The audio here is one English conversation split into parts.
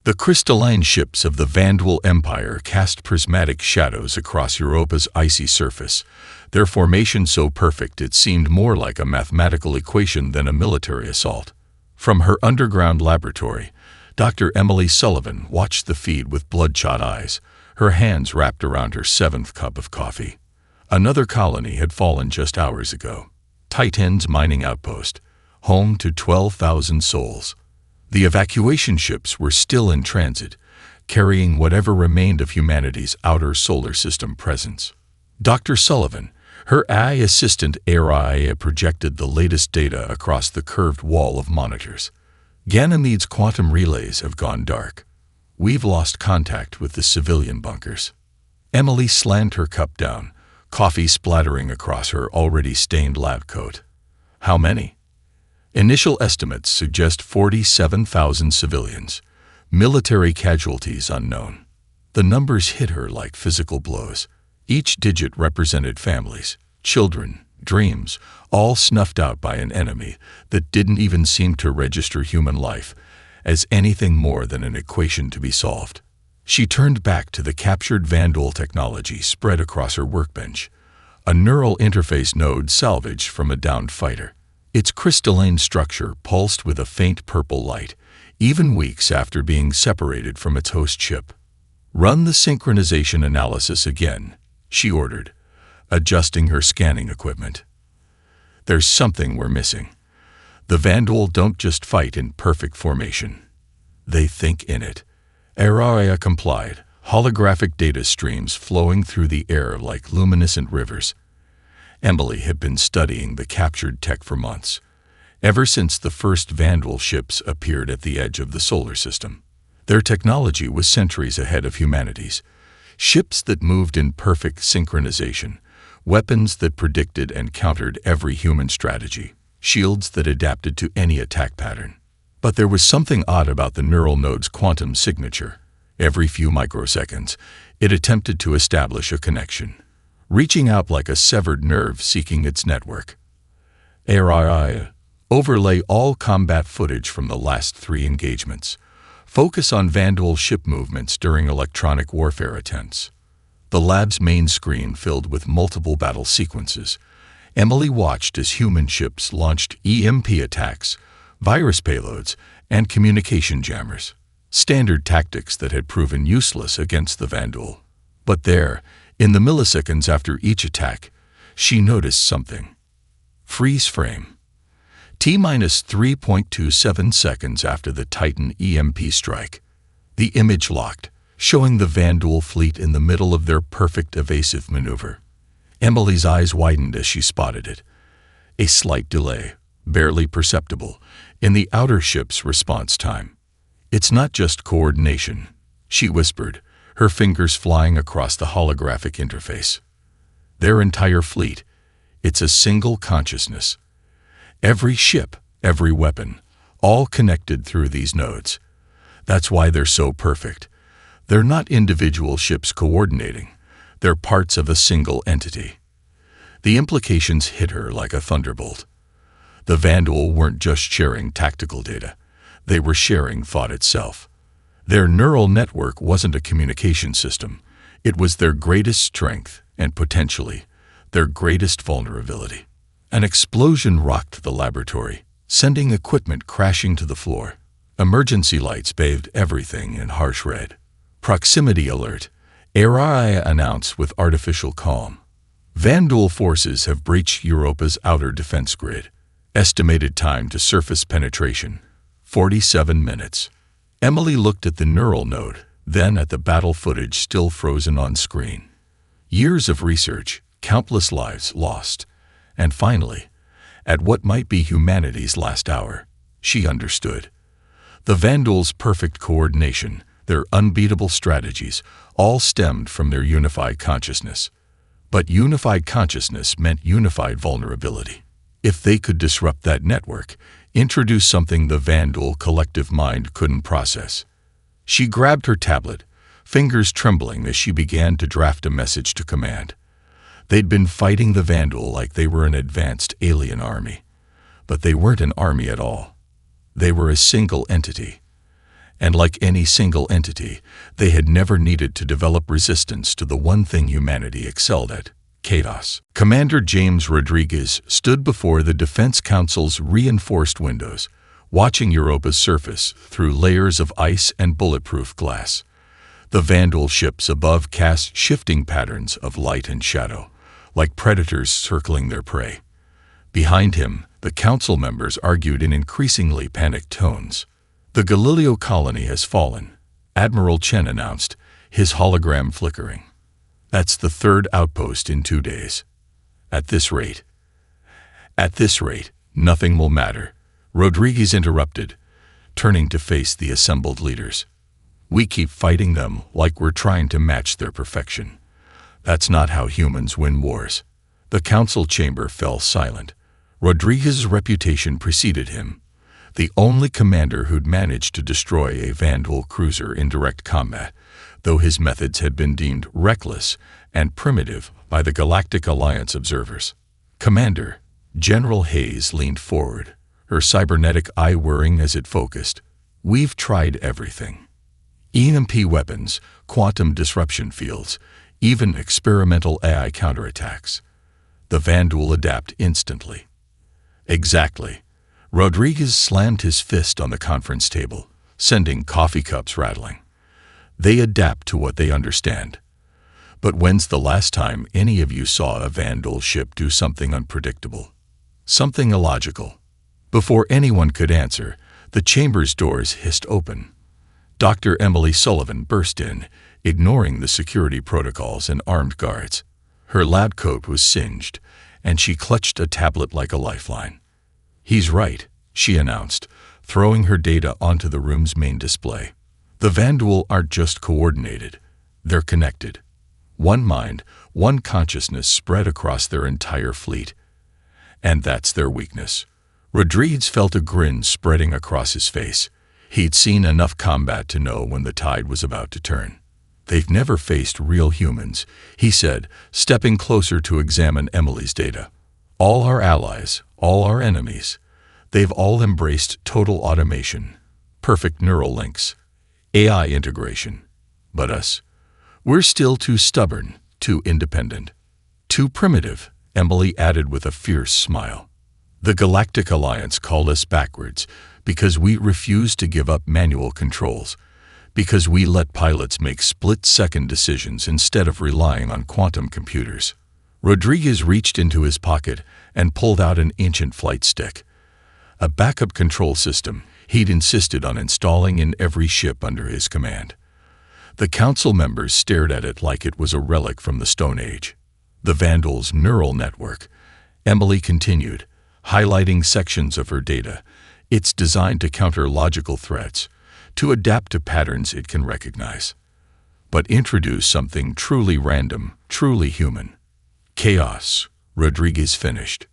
The crystalline ships of the Vandal Empire cast prismatic shadows across Europa's icy surface, their formation so perfect it seemed more like a mathematical equation than a military assault. From her underground laboratory, Dr. Emily Sullivan watched the feed with bloodshot eyes, her hands wrapped around her 7th cup of coffee. Another colony had fallen just hours ago. Titan's mining outpost, home to 12,000 souls. The evacuation ships were still in transit, carrying whatever remained of humanity's outer solar system presence. Dr. Sullivan, her AI assistant AI projected the latest data across the curved wall of monitors. Ganymede's quantum relays have gone dark. We've lost contact with the civilian bunkers. Emily slammed her cup down, coffee splattering across her already stained lab coat. How many? Initial estimates suggest 47,000 civilians. Military casualties unknown. The numbers hit her like physical blows. Each digit represented families, children, dreams, all snuffed out by an enemy that didn't even seem to register human life as anything more than an equation to be solved. She turned back to the captured Vandal technology spread across her workbench, a neural interface node salvaged from a downed fighter. Its crystalline structure pulsed with a faint purple light, even weeks after being separated from its host ship. "Run the synchronization analysis again," she ordered, adjusting her scanning equipment. "There's something we're missing. The Vandal don't just fight in perfect formation. They think in it." Araya complied, holographic data streams flowing through the air like luminescent rivers. Emily had been studying the captured tech for months, ever since the first Vandal ships appeared at the edge of the solar system. Their technology was centuries ahead of humanity's. Ships that moved in perfect synchronization, weapons that predicted and countered every human strategy, shields that adapted to any attack pattern. But there was something odd about the neural node's quantum signature. Every few microseconds, it attempted to establish a connection, reaching out like a severed nerve seeking its network. AI, overlay all combat footage from the last 3 engagements. Focus on Vandal ship movements during electronic warfare attempts. The lab's main screen filled with multiple battle sequences. Emily watched as human ships launched EMP attacks, virus payloads, and communication jammers. Standard tactics that had proven useless against the Vandal. But there, in the milliseconds after each attack, she noticed something. Freeze frame. T-3.27 seconds after the Titan EMP strike. The image locked, showing the Vandal fleet in the middle of their perfect evasive maneuver. Emily's eyes widened as she spotted it. A slight delay, barely perceptible, in the outer ship's response time. "It's not just coordination," she whispered, her fingers flying across the holographic interface. "Their entire fleet. It's a single consciousness. Every ship, every weapon, all connected through these nodes. That's why they're so perfect. They're not individual ships coordinating. They're parts of a single entity." The implications hit her like a thunderbolt. The Vandal weren't just sharing tactical data. They were sharing thought itself. Their neural network wasn't a communication system. It was their greatest strength and, potentially, their greatest vulnerability. An explosion rocked the laboratory, sending equipment crashing to the floor. Emergency lights bathed everything in harsh red. "Proximity alert," AI announced with artificial calm. "Vandal forces have breached Europa's outer defense grid. Estimated time to surface penetration, 47 minutes. Emily looked at the neural node, then at the battle footage still frozen on screen. Years of research, countless lives lost, and finally, at what might be humanity's last hour, she understood. The Vandals' perfect coordination, their unbeatable strategies, all stemmed from their unified consciousness. But unified consciousness meant unified vulnerability. If they could disrupt that network, introduce something the Vandal collective mind couldn't process. She grabbed her tablet, fingers trembling as she began to draft a message to command. They'd been fighting the Vandal like they were an advanced alien army. But they weren't an army at all. They were a single entity. And like any single entity, they had never needed to develop resistance to the one thing humanity excelled at: chaos. Commander James Rodriguez stood before the Defense Council's reinforced windows, watching Europa's surface through layers of ice and bulletproof glass. The Vandal ships above cast shifting patterns of light and shadow, like predators circling their prey. Behind him, the council members argued in increasingly panicked tones. "The Galileo colony has fallen," Admiral Chen announced, his hologram flickering. "That's the third outpost in 2 days. At this rate, nothing will matter," Rodriguez interrupted, turning to face the assembled leaders. "We keep fighting them like we're trying to match their perfection. That's not how humans win wars." The council chamber fell silent. Rodriguez's reputation preceded him, the only commander who'd managed to destroy a Vandal cruiser in direct combat, though his methods had been deemed reckless and primitive by the Galactic Alliance observers. "Commander," General Hayes leaned forward, her cybernetic eye whirring as it focused. "We've tried everything. EMP weapons, quantum disruption fields, even experimental AI counterattacks. The Vandal adapt instantly." "Exactly." Rodriguez slammed his fist on the conference table, sending coffee cups rattling. "They adapt to what they understand. But when's the last time any of you saw a Vandal ship do something unpredictable? Something illogical?" Before anyone could answer, the chamber's doors hissed open. Dr. Emily Sullivan burst in, ignoring the security protocols and armed guards. Her lab coat was singed, and she clutched a tablet like a lifeline. "He's right," she announced, throwing her data onto the room's main display. "The Vandal aren't just coordinated, they're connected. One mind, one consciousness spread across their entire fleet. And that's their weakness." Rodriguez felt a grin spreading across his face. He'd seen enough combat to know when the tide was about to turn. "They've never faced real humans," he said, stepping closer to examine Emily's data. "All our allies, all our enemies, they've all embraced total automation, perfect neural links, AI integration. But us, we're still too stubborn, too independent, too primitive," Emily added with a fierce smile. "The Galactic Alliance called us backwards because we refused to give up manual controls, because we let pilots make split-second decisions instead of relying on quantum computers." Rodriguez reached into his pocket and pulled out an ancient flight stick, a backup control system he'd insisted on installing in every ship under his command. The council members stared at it like it was a relic from the Stone Age. "The Vandal's neural network," Emily continued, highlighting sections of her data. "It's designed to counter logical threats, to adapt to patterns it can recognize. But introduce something truly random, truly human. Chaos," Rodriguez finished.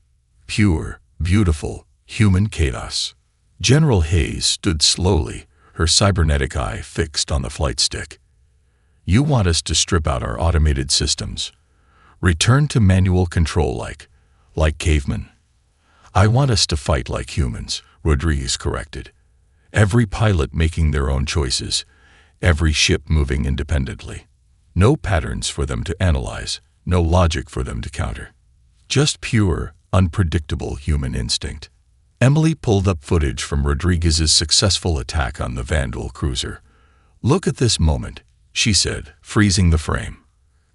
"Pure, beautiful, human chaos." General Hayes stood slowly, her cybernetic eye fixed on the flight stick. "You want us to strip out our automated systems, return to manual control like cavemen?" "I want us to fight like humans," Rodriguez corrected. "Every pilot making their own choices, every ship moving independently. No patterns for them to analyze, no logic for them to counter. Just pure, unpredictable human instinct." Emily pulled up footage from Rodriguez's successful attack on the Vandal cruiser. "Look at this moment," she said, freezing the frame.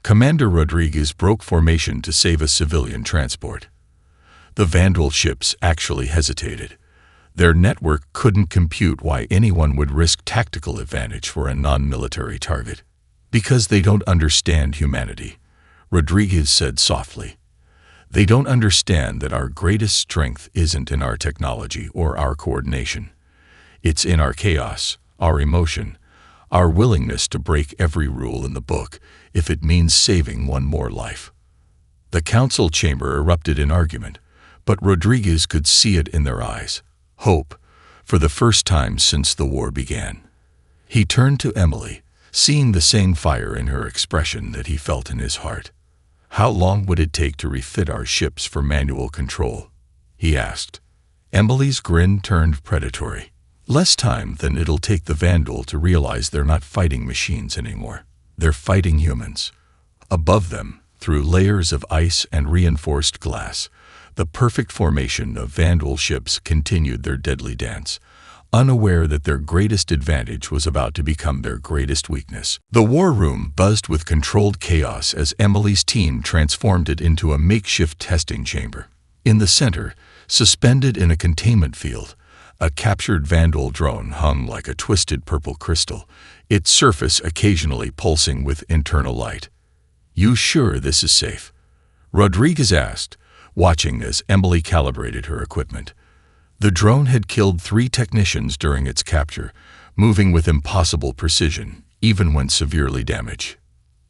Commander Rodriguez broke formation to save a civilian transport. The Vandal ships actually hesitated. Their network couldn't compute why anyone would risk tactical advantage for a non-military target. "Because they don't understand humanity," Rodriguez said softly. "They don't understand that our greatest strength isn't in our technology or our coordination. It's in our chaos, our emotion, our willingness to break every rule in the book if it means saving one more life." The council chamber erupted in argument, but Rodriguez could see it in their eyes. Hope, for the first time since the war began. He turned to Emily, seeing the same fire in her expression that he felt in his heart. "How long would it take to refit our ships for manual control?" he asked. Emily's grin turned predatory. Less time than it'll take the Vandal to realize they're not fighting machines anymore. They're fighting humans. Above them, through layers of ice and reinforced glass, the perfect formation of Vandal ships continued their deadly dance, unaware that their greatest advantage was about to become their greatest weakness. The war room buzzed with controlled chaos as Emily's team transformed it into a makeshift testing chamber. In the center, suspended in a containment field, a captured Vandal drone hung like a twisted purple crystal, its surface occasionally pulsing with internal light. "You sure this is safe?" Rodriguez asked, watching as Emily calibrated her equipment. The drone had killed 3 technicians during its capture, moving with impossible precision, even when severely damaged.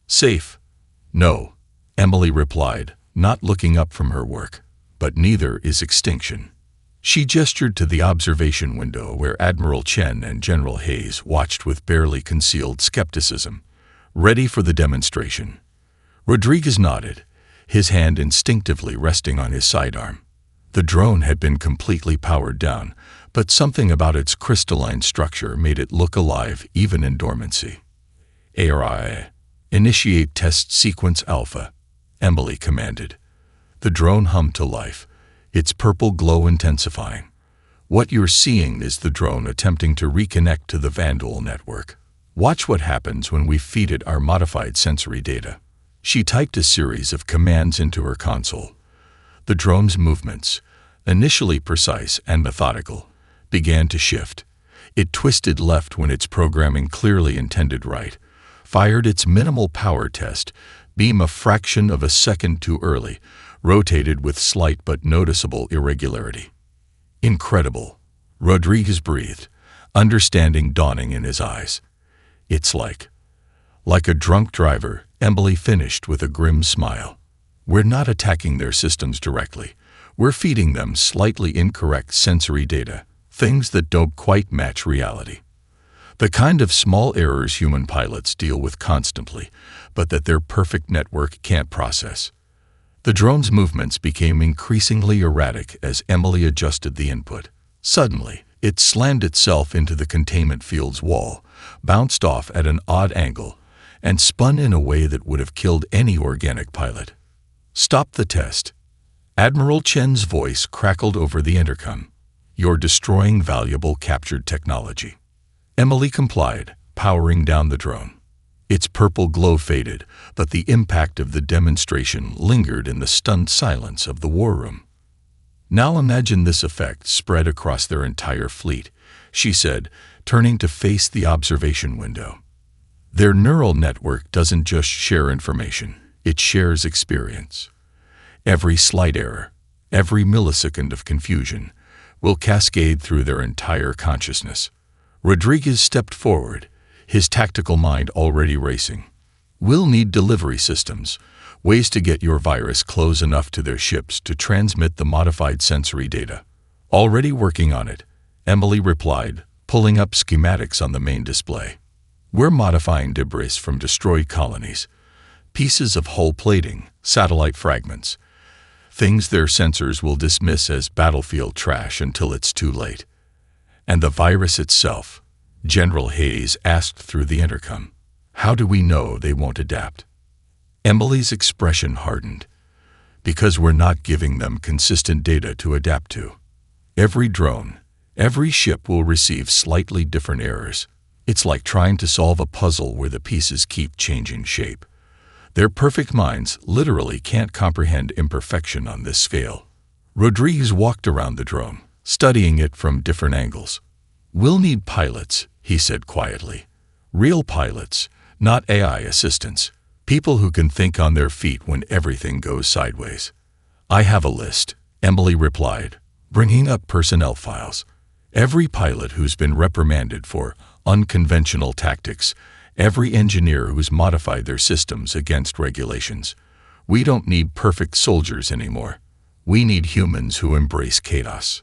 "Safe?" "No," Emily replied, not looking up from her work. "But neither is extinction." She gestured to the observation window where Admiral Chen and General Hayes watched with barely concealed skepticism, ready for the demonstration. Rodriguez nodded, his hand instinctively resting on his sidearm. The drone had been completely powered down, but something about its crystalline structure made it look alive even in dormancy. "ARI, initiate test sequence Alpha," Emily commanded. The drone hummed to life, its purple glow intensifying. "What you're seeing is the drone attempting to reconnect to the Vandal network. Watch what happens when we feed it our modified sensory data." She typed a series of commands into her console. The drone's movements, initially precise and methodical, began to shift. It twisted left when its programming clearly intended right, fired its minimal power test beam a fraction of a second too early, rotated with slight but noticeable irregularity. "Incredible," Rodriguez breathed, understanding dawning in his eyes. "It's like a drunk driver," Emily finished with a grim smile. "We're not attacking their systems directly. We're feeding them slightly incorrect sensory data, things that don't quite match reality. The kind of small errors human pilots deal with constantly, but that their perfect network can't process." The drone's movements became increasingly erratic as Emily adjusted the input. Suddenly, it slammed itself into the containment field's wall, bounced off at an odd angle, and spun in a way that would have killed any organic pilot. "Stop the test." Admiral Chen's voice crackled over the intercom. "You're destroying valuable captured technology." Emily complied, powering down the drone. Its purple glow faded, but the impact of the demonstration lingered in the stunned silence of the war room. "Now imagine this effect spread across their entire fleet," she said, turning to face the observation window. "Their neural network doesn't just share information, it shares experience. Every slight error, every millisecond of confusion, will cascade through their entire consciousness." Rodriguez stepped forward, his tactical mind already racing. "We'll need delivery systems, ways to get your virus close enough to their ships to transmit the modified sensory data." "Already working on it," Emily replied, pulling up schematics on the main display. "We're modifying debris from destroyed colonies, pieces of hull plating, satellite fragments, things their sensors will dismiss as battlefield trash until it's too late." "And the virus itself?" General Hayes asked through the intercom. "How do we know they won't adapt?" Emily's expression hardened. "Because we're not giving them consistent data to adapt to. Every drone, every ship will receive slightly different errors. It's like trying to solve a puzzle where the pieces keep changing shape. Their perfect minds literally can't comprehend imperfection on this scale." Rodriguez walked around the drone, studying it from different angles. "We'll need pilots," he said quietly. "Real pilots, not AI assistants. People who can think on their feet when everything goes sideways." "I have a list," Emily replied, bringing up personnel files. "Every pilot who's been reprimanded for unconventional tactics, every engineer who's modified their systems against regulations. We don't need perfect soldiers anymore. We need humans who embrace chaos."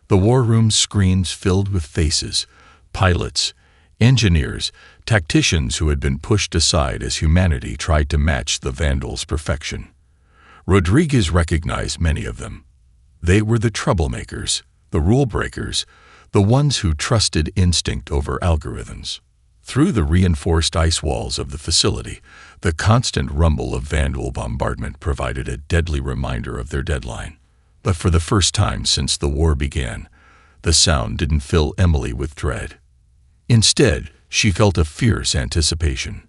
The war room's screens filled with faces, pilots, engineers, tacticians who had been pushed aside as humanity tried to match the Vandals' perfection. Rodriguez recognized many of them. They were the troublemakers, the rule breakers, the ones who trusted instinct over algorithms. Through the reinforced ice walls of the facility, the constant rumble of Vanduul bombardment provided a deadly reminder of their deadline. But for the first time since the war began, the sound didn't fill Emily with dread. Instead, she felt a fierce anticipation.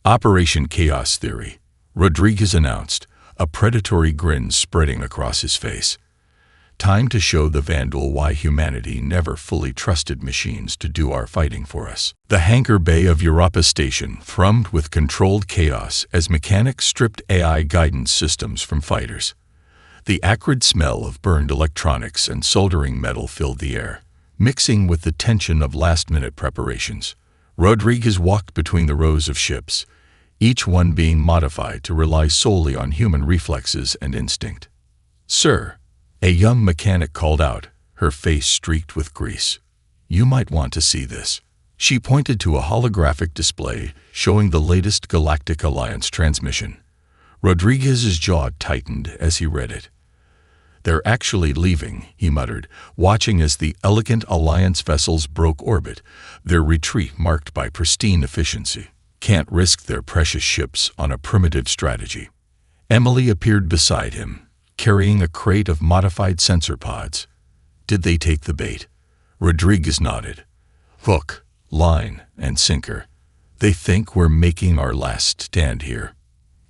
Operation Chaos Theory, Rodriguez announced, a predatory grin spreading across his face. Time to show the Vanduul why humanity never fully trusted machines to do our fighting for us. The hangar bay of Europa Station thrummed with controlled chaos as mechanics stripped AI guidance systems from fighters. The acrid smell of burned electronics and soldering metal filled the air, mixing with the tension of last-minute preparations. Rodriguez walked between the rows of ships, each one being modified to rely solely on human reflexes and instinct. "Sir," a young mechanic called out, her face streaked with grease. "You might want to see this." She pointed to a holographic display showing the latest Galactic Alliance transmission. Rodriguez's jaw tightened as he read it. "They're actually leaving," he muttered, watching as the elegant Alliance vessels broke orbit, their retreat marked by pristine efficiency. "Can't risk their precious ships on a primitive strategy." Emily appeared beside him, carrying a crate of modified sensor pods. "Did they take the bait?" Rodriguez nodded. "Hook, line, and sinker. They think we're making our last stand here."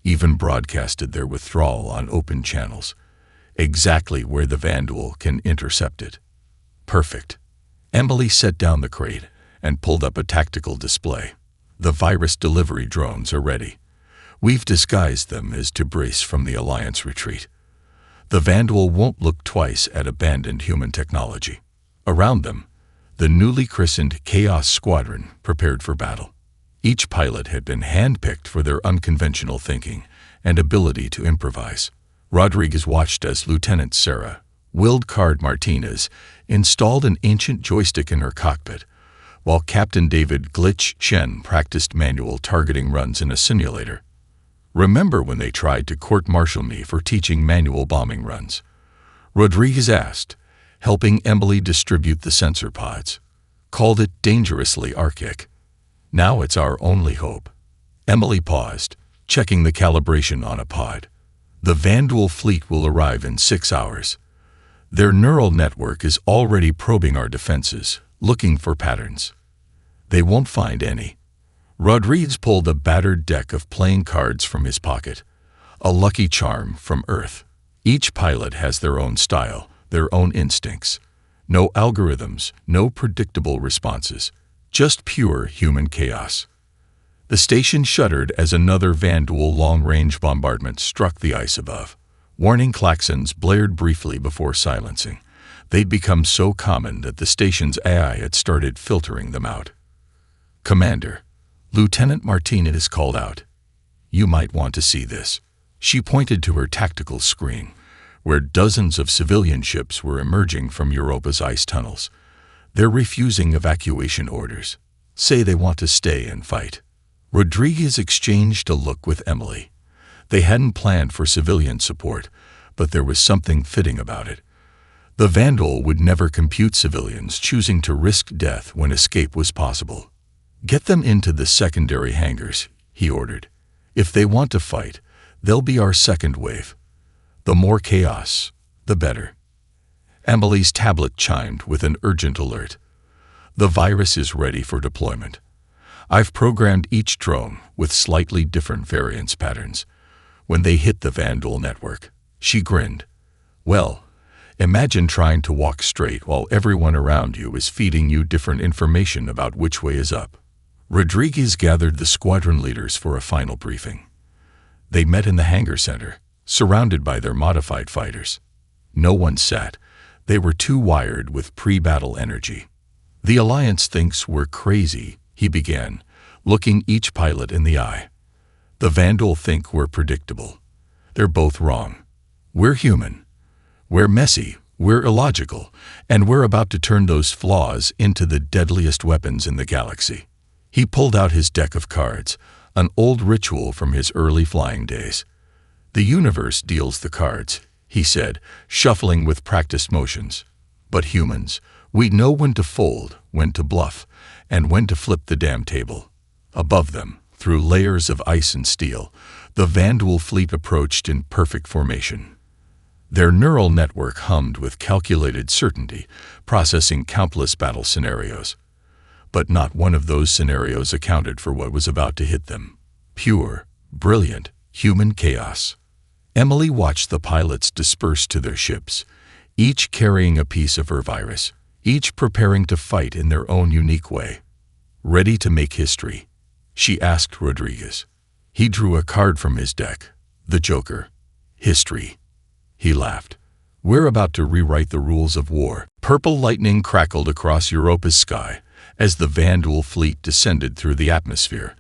Even broadcasted their withdrawal on open channels, exactly where the Vanduul can intercept it. "Perfect." Emily set down the crate and pulled up a tactical display. "The virus delivery drones are ready. We've disguised them as debris from the Alliance retreat. The Vanduul won't look twice at abandoned human technology." Around them, the newly christened Chaos Squadron prepared for battle. Each pilot had been handpicked for their unconventional thinking and ability to improvise. Rodriguez watched as Lieutenant Sarah, Wildcard Martinez, installed an ancient joystick in her cockpit, while Captain David Glitch Chen practiced manual targeting runs in a simulator. "Remember when they tried to court-martial me for teaching manual bombing runs?" Rodriguez asked, helping Emily distribute the sensor pods. "Called it dangerously archaic. Now it's our only hope." Emily paused, checking the calibration on a pod. "The Vanduul fleet will arrive in 6 hours. Their neural network is already probing our defenses, looking for patterns. They won't find any." Rodriguez pulled a battered deck of playing cards from his pocket, a lucky charm from Earth. Each pilot has their own style, their own instincts. No algorithms, no predictable responses, just pure human chaos. The station shuddered as another Vanduul long-range bombardment struck the ice above. Warning klaxons blared briefly before silencing. They'd become so common that the station's AI had started filtering them out. "Commander," Lieutenant Martinez called out, "you might want to see this." She pointed to her tactical screen, where dozens of civilian ships were emerging from Europa's ice tunnels. "They're refusing evacuation orders. Say they want to stay and fight." Rodriguez exchanged a look with Emily. They hadn't planned for civilian support, but there was something fitting about it. The Vanduul would never compute civilians choosing to risk death when escape was possible. "Get them into the secondary hangars," he ordered. "If they want to fight, they'll be our second wave. The more chaos, the better." Emily's tablet chimed with an urgent alert. "The virus is ready for deployment. I've programmed each drone with slightly different variance patterns. When they hit the Vanduul network," she grinned. "Well, imagine trying to walk straight while everyone around you is feeding you different information about which way is up." Rodriguez gathered the squadron leaders for a final briefing. They met in the hangar center, surrounded by their modified fighters. No one sat. They were too wired with pre-battle energy. "The Alliance thinks we're crazy," he began, looking each pilot in the eye. "The Vanduul think we're predictable. They're both wrong. We're human. We're messy, we're illogical, and we're about to turn those flaws into the deadliest weapons in the galaxy." He pulled out his deck of cards, an old ritual from his early flying days. "The universe deals the cards," he said, shuffling with practiced motions. "But humans, We know when to fold, when to bluff, and when to flip the damn table. Above them, through layers of ice and steel, the Vanduul fleet approached in perfect formation. Their neural network hummed with calculated certainty, processing countless battle scenarios. But not one of those scenarios accounted for what was about to hit them. Pure, brilliant, human chaos. Emily watched the pilots disperse to their ships, each carrying a piece of her virus, each preparing to fight in their own unique way. Ready to make history? She asked Rodriguez. He drew a card from his deck. The Joker. History. He laughed. We're about to rewrite the rules of war. Purple lightning crackled across Europa's sky as the Vanduul fleet descended through the atmosphere,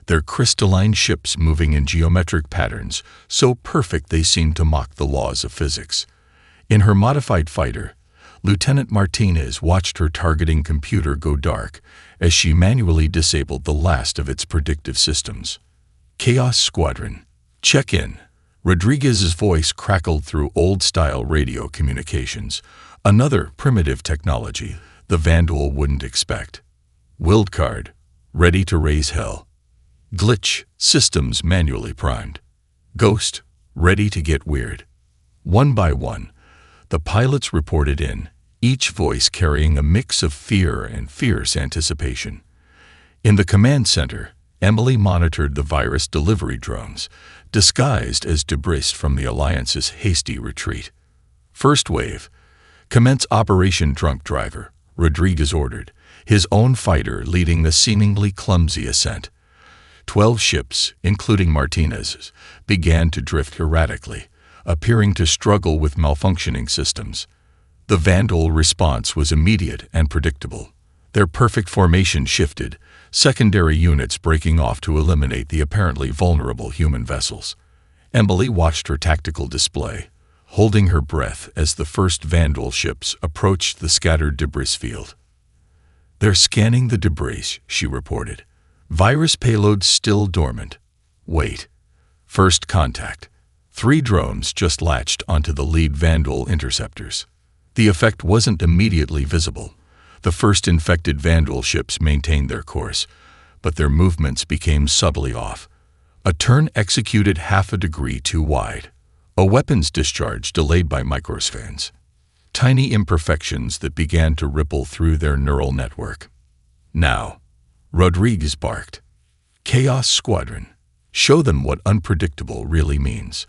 their crystalline ships moving in geometric patterns so perfect they seemed to mock the laws of physics. In her modified fighter, Lieutenant Martinez watched her targeting computer go dark as she manually disabled the last of its predictive systems. Chaos Squadron. Check in. Rodriguez's voice crackled through old-style radio communications, another primitive technology the Vanduul wouldn't expect. Wildcard. Ready to raise hell. Glitch. Systems manually primed. Ghost. Ready to get weird. One by one, the pilots reported in, each voice carrying a mix of fear and fierce anticipation. In the command center, Emily monitored the virus delivery drones, disguised as debris from the Alliance's hasty retreat. First wave. Commence Operation Drunk Driver, Rodriguez ordered, his own fighter leading the seemingly clumsy ascent. 12 ships, including Martinez's, began to drift erratically, appearing to struggle with malfunctioning systems. The Vanduul response was immediate and predictable. Their perfect formation shifted, secondary units breaking off to eliminate the apparently vulnerable human vessels. Emily watched her tactical display, holding her breath as the first Vanduul ships approached the scattered debris field. They're scanning the debris, she reported. Virus payload still dormant. Wait. First contact. 3 drones just latched onto the lead Vanduul interceptors. The effect wasn't immediately visible. The first infected Vanduul ships maintained their course, but their movements became subtly off. A turn executed half a degree too wide. A weapons discharge delayed by microspans. Tiny imperfections that began to ripple through their neural network. Now, Rodriguez barked. Chaos Squadron. Show them what unpredictable really means.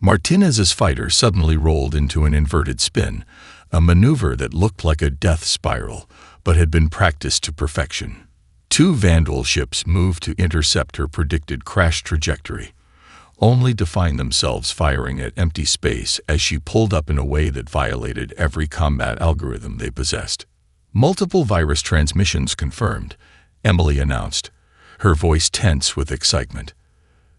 Martinez's fighter suddenly rolled into an inverted spin, a maneuver that looked like a death spiral, but had been practiced to perfection. 2 Vanduul ships moved to intercept her predicted crash trajectory, only to find themselves firing at empty space as she pulled up in a way that violated every combat algorithm they possessed. Multiple virus transmissions confirmed, Emily announced, her voice tense with excitement.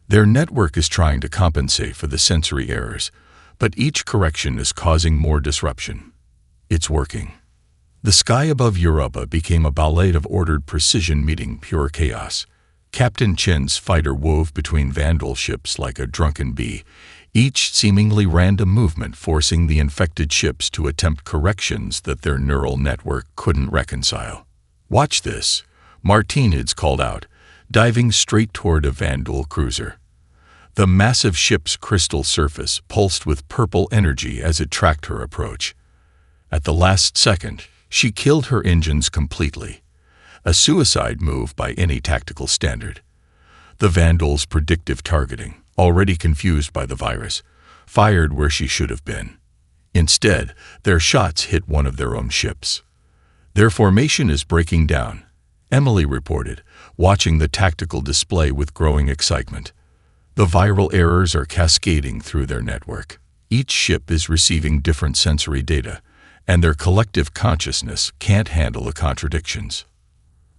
Their network is trying to compensate for the sensory errors, but each correction is causing more disruption. It's working. The sky above Europa became a ballet of ordered precision meeting pure chaos. Captain Chen's fighter wove between Vanduul ships like a drunken bee, each seemingly random movement forcing the infected ships to attempt corrections that their neural network couldn't reconcile. Watch this, Martinez called out, diving straight toward a Vanduul cruiser. The massive ship's crystal surface pulsed with purple energy as it tracked her approach. At the last second, she killed her engines completely, a suicide move by any tactical standard. The Vanduul's predictive targeting, already confused by the virus, fired where she should have been. Instead, their shots hit one of their own ships. Their formation is breaking down, Emily reported, watching the tactical display with growing excitement. The viral errors are cascading through their network. Each ship is receiving different sensory data, and their collective consciousness can't handle the contradictions.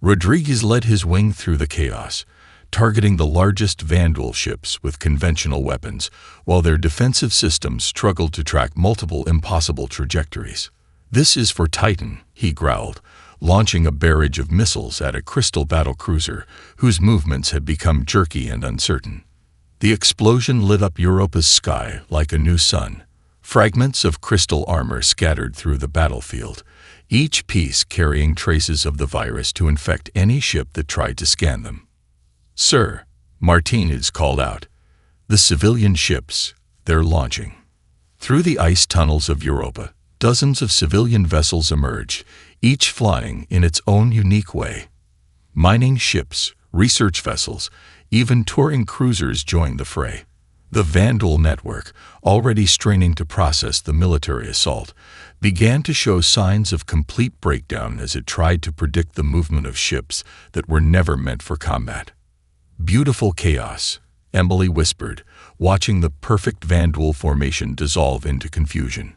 Rodriguez led his wing through the chaos, targeting the largest Vanduul ships with conventional weapons, while their defensive systems struggled to track multiple impossible trajectories. This is for Titan, he growled, launching a barrage of missiles at a crystal battle cruiser whose movements had become jerky and uncertain. The explosion lit up Europa's sky like a new sun, Fragments of crystal armor scattered through the battlefield, each piece carrying traces of the virus to infect any ship that tried to scan them. "Sir," Martinez called out, "the civilian ships, they're launching." Through the ice tunnels of Europa, dozens of civilian vessels emerged, each flying in its own unique way. Mining ships, research vessels, even touring cruisers joined the fray. The Vandal network, already straining to process the military assault, began to show signs of complete breakdown as it tried to predict the movement of ships that were never meant for combat. "Beautiful chaos," Emily whispered, watching the perfect Vandal formation dissolve into confusion.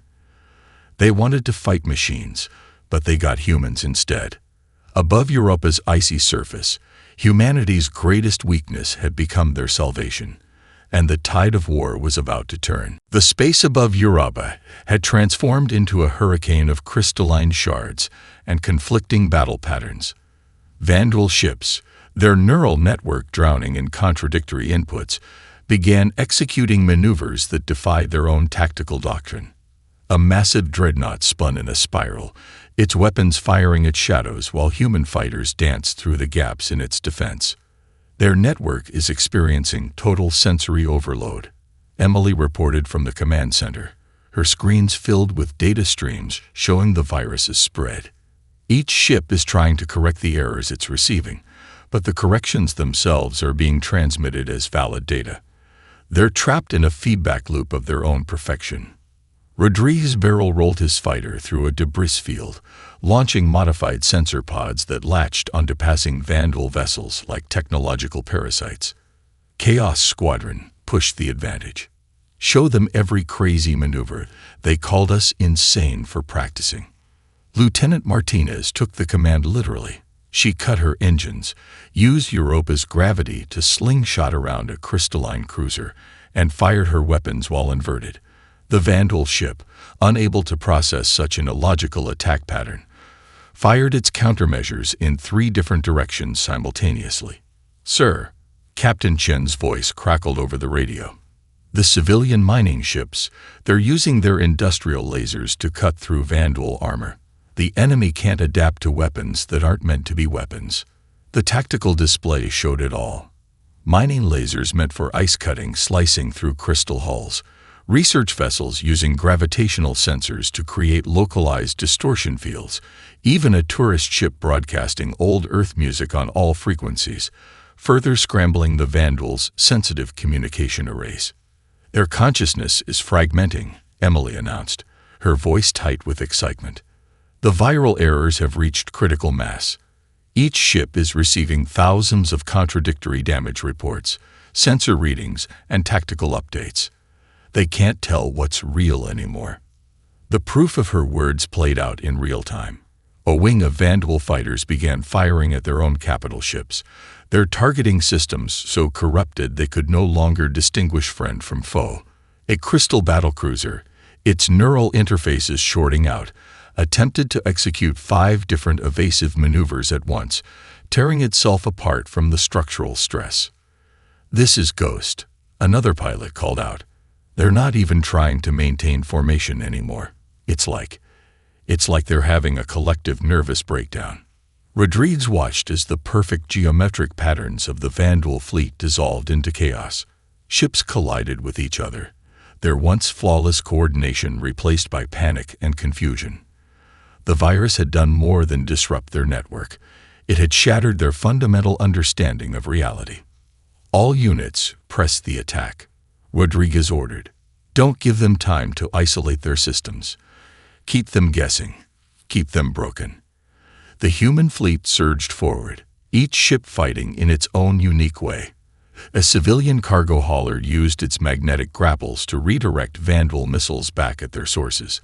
They wanted to fight machines, but they got humans instead. Above Europa's icy surface, humanity's greatest weakness had become their salvation, and the tide of war was about to turn. The space above Europa had transformed into a hurricane of crystalline shards and conflicting battle patterns. Vandal ships, their neural network drowning in contradictory inputs, began executing maneuvers that defied their own tactical doctrine. A massive dreadnought spun in a spiral, its weapons firing at shadows while human fighters danced through the gaps in its defense. "Their network is experiencing total sensory overload," Emily reported from the command center, her screens filled with data streams showing the virus's spread. Each ship is trying to correct the errors it's receiving, but the corrections themselves are being transmitted as valid data. They're trapped in a feedback loop of their own perfection. Rodriguez barrel-rolled his fighter through a debris field, launching modified sensor pods that latched onto passing Vandal vessels like technological parasites. Chaos Squadron pushed the advantage. "Show them every crazy maneuver. They called us insane for practicing." Lieutenant Martinez took the command literally. She cut her engines, used Europa's gravity to slingshot around a crystalline cruiser, and fired her weapons while inverted. The Vandal ship, unable to process such an illogical attack pattern, fired its countermeasures in 3 different directions simultaneously. "Sir," Captain Chen's voice crackled over the radio. "The civilian mining ships, they're using their industrial lasers to cut through Vandal armor. The enemy can't adapt to weapons that aren't meant to be weapons." The tactical display showed it all. Mining lasers meant for ice cutting slicing through crystal hulls, research vessels using gravitational sensors to create localized distortion fields, even a tourist ship broadcasting old Earth music on all frequencies, further scrambling the Vandals' sensitive communication arrays. "Their consciousness is fragmenting," Emily announced, her voice tight with excitement. "The viral errors have reached critical mass. Each ship is receiving thousands of contradictory damage reports, sensor readings, and tactical updates. They can't tell what's real anymore." The proof of her words played out in real time. A wing of Vandal fighters began firing at their own capital ships, their targeting systems so corrupted they could no longer distinguish friend from foe. A crystal battlecruiser, its neural interfaces shorting out, attempted to execute 5 different evasive maneuvers at once, tearing itself apart from the structural stress. "This is Ghost," another pilot called out. "They're not even trying to maintain formation anymore. It's like they're having a collective nervous breakdown." Rodriguez watched as the perfect geometric patterns of the Vandal fleet dissolved into chaos. Ships collided with each other, their once flawless coordination replaced by panic and confusion. The virus had done more than disrupt their network. It had shattered their fundamental understanding of reality. "All units, press the attack," Rodriguez ordered. "Don't give them time to isolate their systems. Keep them guessing. Keep them broken." The human fleet surged forward, each ship fighting in its own unique way. A civilian cargo hauler used its magnetic grapples to redirect Vandal missiles back at their sources.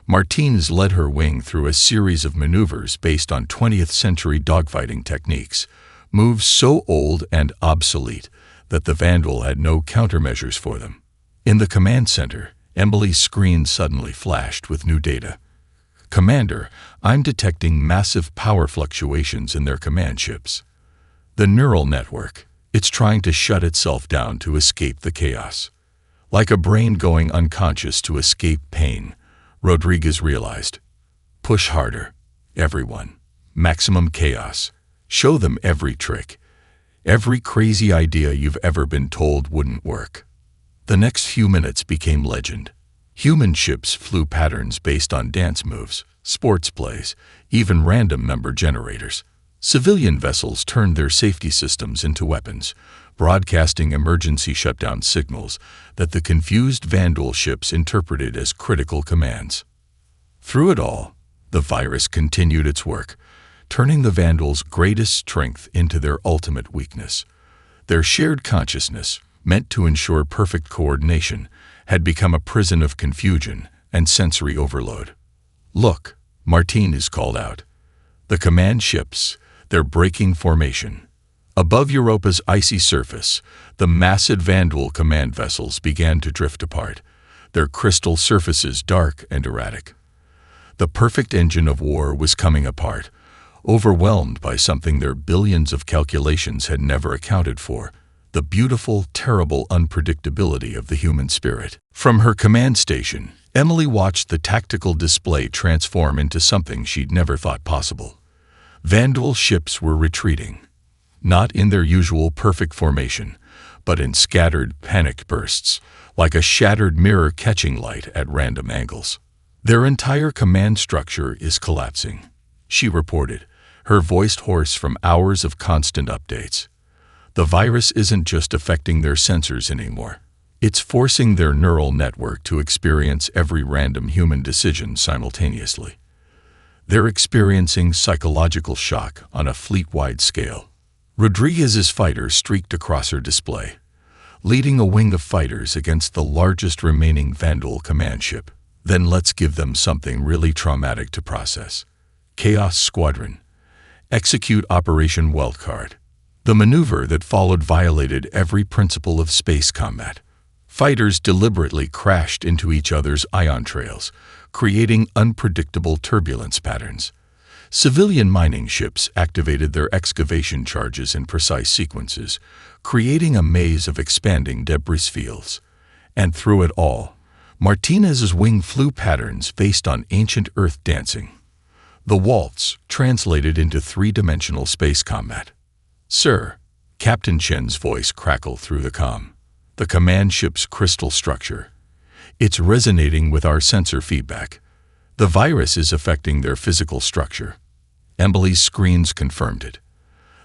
Martinez led her wing through a series of maneuvers based on 20th century dogfighting techniques, moves so old and obsolete that the Vandal had no countermeasures for them. In the command center, Emily's screen suddenly flashed with new data. "Commander, I'm detecting massive power fluctuations in their command ships. The neural network, it's trying to shut itself down to escape the chaos." Like a brain going unconscious to escape pain, Rodriguez realized. Push harder, everyone. Maximum chaos. Show them every trick. Every crazy idea you've ever been told wouldn't work. The next few minutes became legend. Human ships flew patterns based on dance moves, sports plays, even random number generators. Civilian vessels turned their safety systems into weapons, broadcasting emergency shutdown signals that the confused Vandal ships interpreted as critical commands. Through it all, the virus continued its work, turning the Vandals' greatest strength into their ultimate weakness. Their shared consciousness, meant to ensure perfect coordination, had become a prison of confusion and sensory overload. Look, Martinez called out. The command ships, they're breaking formation. Above Europa's icy surface, the massive Vandal command vessels began to drift apart, their crystal surfaces dark and erratic. The perfect engine of war was coming apart, overwhelmed by something their billions of calculations had never accounted for, the beautiful, terrible unpredictability of the human spirit. From her command station, Emily watched the tactical display transform into something she'd never thought possible. Vandal ships were retreating, not in their usual perfect formation, but in scattered, panicked bursts, like a shattered mirror catching light at random angles. Their entire command structure is collapsing, she reported, her voice hoarse from hours of constant updates. The virus isn't just affecting their sensors anymore. It's forcing their neural network to experience every random human decision simultaneously. They're experiencing psychological shock on a fleet-wide scale. Rodriguez's fighter streaked across her display, leading a wing of fighters against the largest remaining Vandal command ship. Then let's give them something really traumatic to process. Chaos Squadron. Execute Operation Wildcard. The maneuver that followed violated every principle of space combat. Fighters deliberately crashed into each other's ion trails, creating unpredictable turbulence patterns. Civilian mining ships activated their excavation charges in precise sequences, creating a maze of expanding debris fields. And through it all, Martinez's wing flew patterns based on ancient Earth dancing. The waltz translated into three-dimensional space combat. Sir, Captain Chen's voice crackled through the comm. The command ship's crystal structure. It's resonating with our sensor feedback. The virus is affecting their physical structure. Emily's screens confirmed it.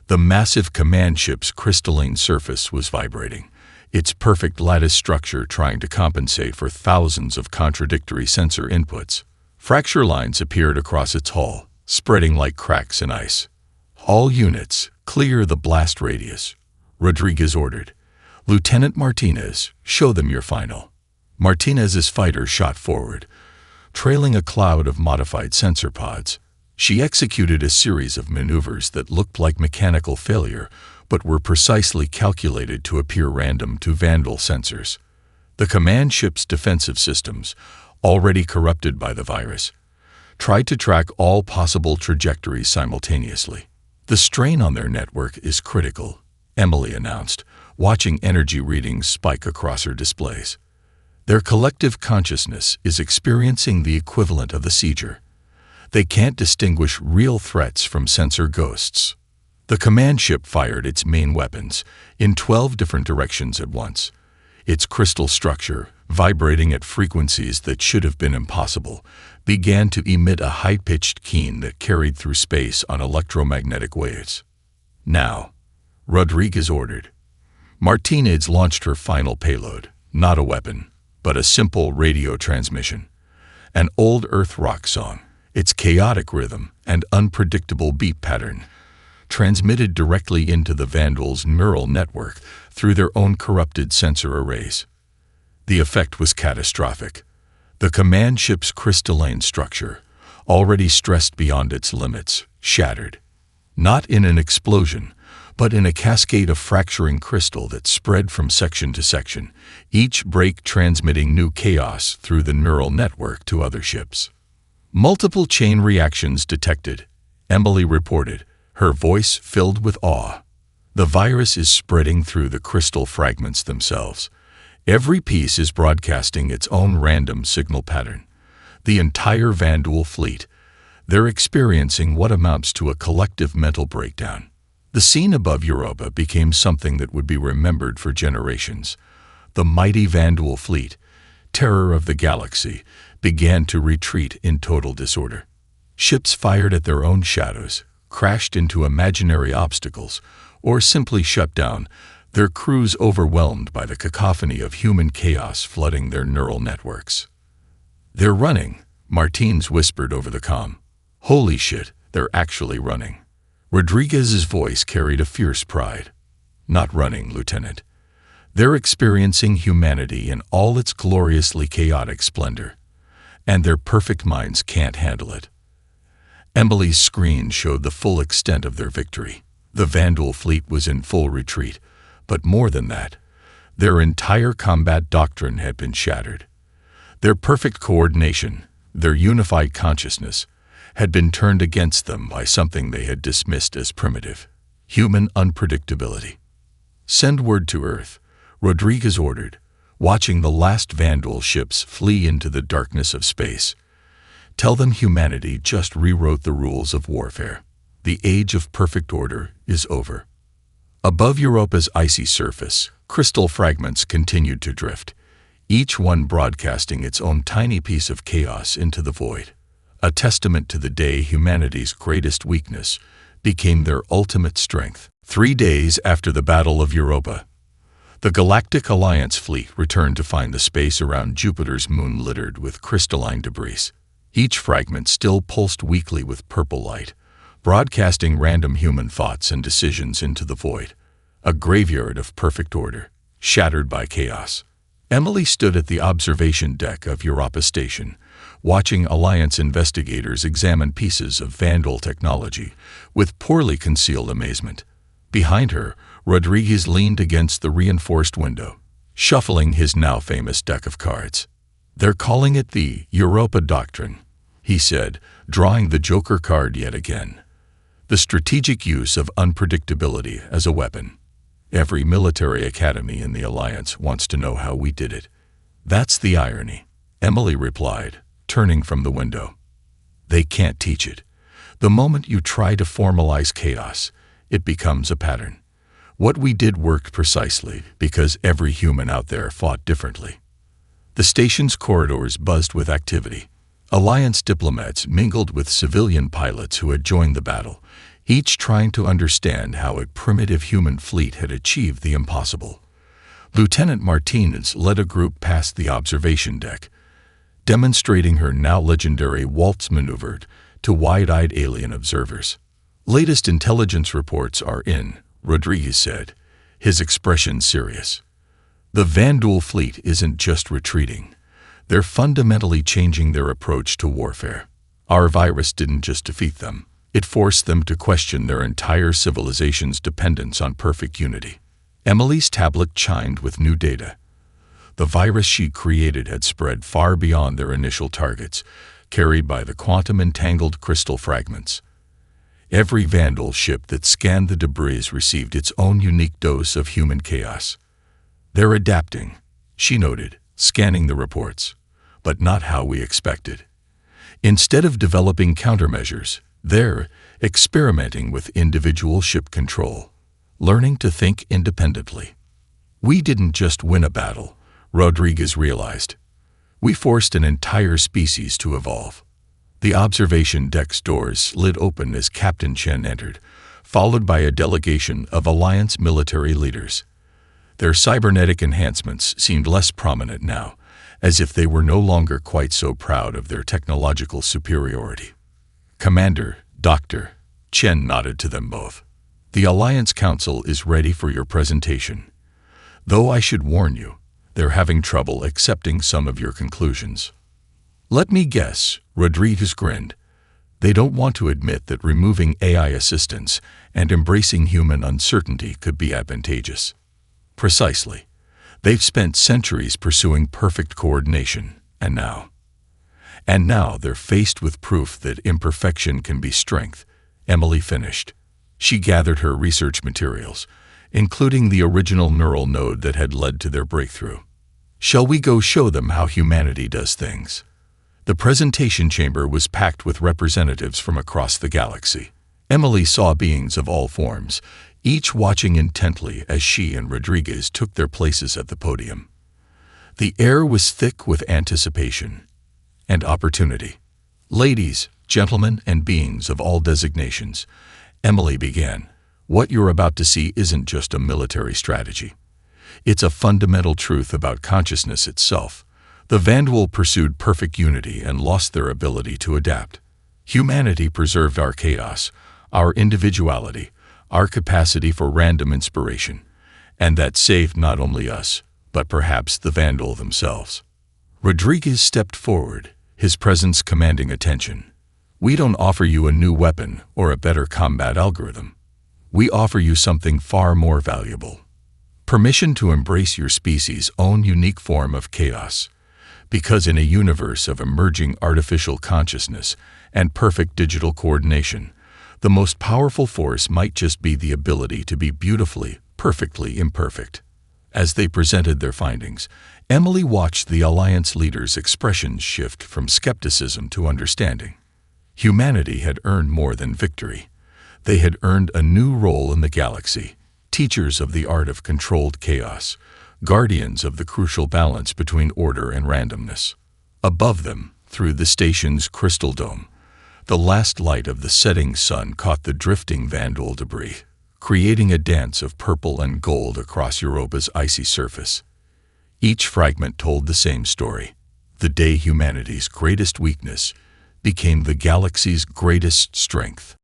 The massive command ship's crystalline surface was vibrating, its perfect lattice structure trying to compensate for thousands of contradictory sensor inputs. Fracture lines appeared across its hull, spreading like cracks in ice. All units, clear the blast radius, Rodriguez ordered. Lieutenant Martinez, show them your final. Martinez's fighter shot forward, trailing a cloud of modified sensor pods. She executed a series of maneuvers that looked like mechanical failure, but were precisely calculated to appear random to Vandal sensors. The command ship's defensive systems, already corrupted by the virus, tried to track all possible trajectories simultaneously. The strain on their network is critical, Emily announced, watching energy readings spike across her displays. Their collective consciousness is experiencing the equivalent of a seizure. They can't distinguish real threats from sensor ghosts. The command ship fired its main weapons in 12 different directions at once. Its crystal structure, vibrating at frequencies that should have been impossible, began to emit a high-pitched keen that carried through space on electromagnetic waves. Now, Rodriguez ordered. Martinez launched her final payload, not a weapon, but a simple radio transmission. An old Earth rock song, its chaotic rhythm and unpredictable beat pattern, transmitted directly into the Vandals' neural network through their own corrupted sensor arrays. The effect was catastrophic. The command ship's crystalline structure, already stressed beyond its limits, shattered. Not in an explosion, but in a cascade of fracturing crystal that spread from section to section, each break transmitting new chaos through the neural network to other ships. Multiple chain reactions detected, Emily reported, her voice filled with awe. The virus is spreading through the crystal fragments themselves. Every piece is broadcasting its own random signal pattern. The entire Vanduul fleet. They're experiencing what amounts to a collective mental breakdown. The scene above Europa became something that would be remembered for generations. The mighty Vanduul fleet, terror of the galaxy, began to retreat in total disorder. Ships fired at their own shadows, crashed into imaginary obstacles, or simply shut down, their crews overwhelmed by the cacophony of human chaos flooding their neural networks. "They're running," Martins whispered over the comm. "Holy shit, they're actually running." Rodriguez's voice carried a fierce pride. "Not running, Lieutenant. They're experiencing humanity in all its gloriously chaotic splendor, and their perfect minds can't handle it." Emily's screen showed the full extent of their victory. The Vanduul fleet was in full retreat, but more than that, their entire combat doctrine had been shattered. Their perfect coordination, their unified consciousness, had been turned against them by something they had dismissed as primitive: human unpredictability. "Send word to Earth," Rodriguez ordered, watching the last Vanduul ships flee into the darkness of space. "Tell them humanity just rewrote the rules of warfare. The age of perfect order is over." Above Europa's icy surface, crystal fragments continued to drift, each one broadcasting its own tiny piece of chaos into the void, a testament to the day humanity's greatest weakness became their ultimate strength. 3 days after the Battle of Europa, the Galactic Alliance fleet returned to find the space around Jupiter's moon littered with crystalline debris. Each fragment still pulsed weakly with purple light, broadcasting random human thoughts and decisions into the void, a graveyard of perfect order, shattered by chaos. Emily stood at the observation deck of Europa Station, watching Alliance investigators examine pieces of Vanduul technology with poorly concealed amazement. Behind her, Rodriguez leaned against the reinforced window, shuffling his now famous deck of cards. "They're calling it the Europa Doctrine," he said, drawing the Joker card yet again. "The strategic use of unpredictability as a weapon. Every military academy in the Alliance wants to know how we did it." "That's the irony," Emily replied, turning from the window. "They can't teach it. The moment you try to formalize chaos, it becomes a pattern. What we did worked precisely because every human out there fought differently." The station's corridors buzzed with activity. Alliance diplomats mingled with civilian pilots who had joined the battle, each trying to understand how a primitive human fleet had achieved the impossible. Lieutenant Martinez led a group past the observation deck, demonstrating her now legendary waltz maneuver to wide-eyed alien observers. "Latest intelligence reports are in," Rodriguez said, his expression serious. "The Vanduul fleet isn't just retreating. They're fundamentally changing their approach to warfare. Our virus didn't just defeat them. It forced them to question their entire civilization's dependence on perfect unity." Emily's tablet chimed with new data. The virus she created had spread far beyond their initial targets, carried by the quantum-entangled crystal fragments. Every Vanduul ship that scanned the debris received its own unique dose of human chaos. "They're adapting," she noted, scanning the reports, "but not how we expected. Instead of developing countermeasures, they're experimenting with individual ship control, learning to think independently." "We didn't just win a battle," Rodriguez realized. "We forced an entire species to evolve." The observation deck's doors slid open as Captain Chen entered, followed by a delegation of Alliance military leaders. Their cybernetic enhancements seemed less prominent now, as if they were no longer quite so proud of their technological superiority. "Commander, Doctor," Chen nodded to them both. "The Alliance Council is ready for your presentation. Though I should warn you, they're having trouble accepting some of your conclusions." "Let me guess," Rodriguez grinned. "They don't want to admit that removing AI assistance and embracing human uncertainty could be advantageous." "Precisely. They've spent centuries pursuing perfect coordination, and now they're faced with proof that imperfection can be strength," Emily finished. She gathered her research materials, including the original neural node that had led to their breakthrough. Shall we go show them how humanity does things? The presentation chamber was packed with representatives from across the galaxy. Emily saw beings of all forms, each watching intently as she and Rodriguez took their places at the podium. The air was thick with anticipation and opportunity. Ladies, gentlemen, and beings of all designations, Emily began. What you're about to see isn't just a military strategy. It's a fundamental truth about consciousness itself. The Vanduul pursued perfect unity and lost their ability to adapt. Humanity preserved our chaos, our individuality, our capacity for random inspiration, and that saved not only us, but perhaps the Vanduul themselves. Rodriguez stepped forward, his presence commanding attention. We don't offer you a new weapon or a better combat algorithm. We offer you something far more valuable. Permission to embrace your species' own unique form of chaos. Because in a universe of emerging artificial consciousness and perfect digital coordination, the most powerful force might just be the ability to be beautifully, perfectly imperfect. As they presented their findings, Emily watched the Alliance leaders' expressions shift from skepticism to understanding. Humanity had earned more than victory. They had earned a new role in the galaxy, teachers of the art of controlled chaos, guardians of the crucial balance between order and randomness. Above them, through the station's crystal dome, the last light of the setting sun caught the drifting Vanduul debris, creating a dance of purple and gold across Europa's icy surface. Each fragment told the same story. The day humanity's greatest weakness became the galaxy's greatest strength.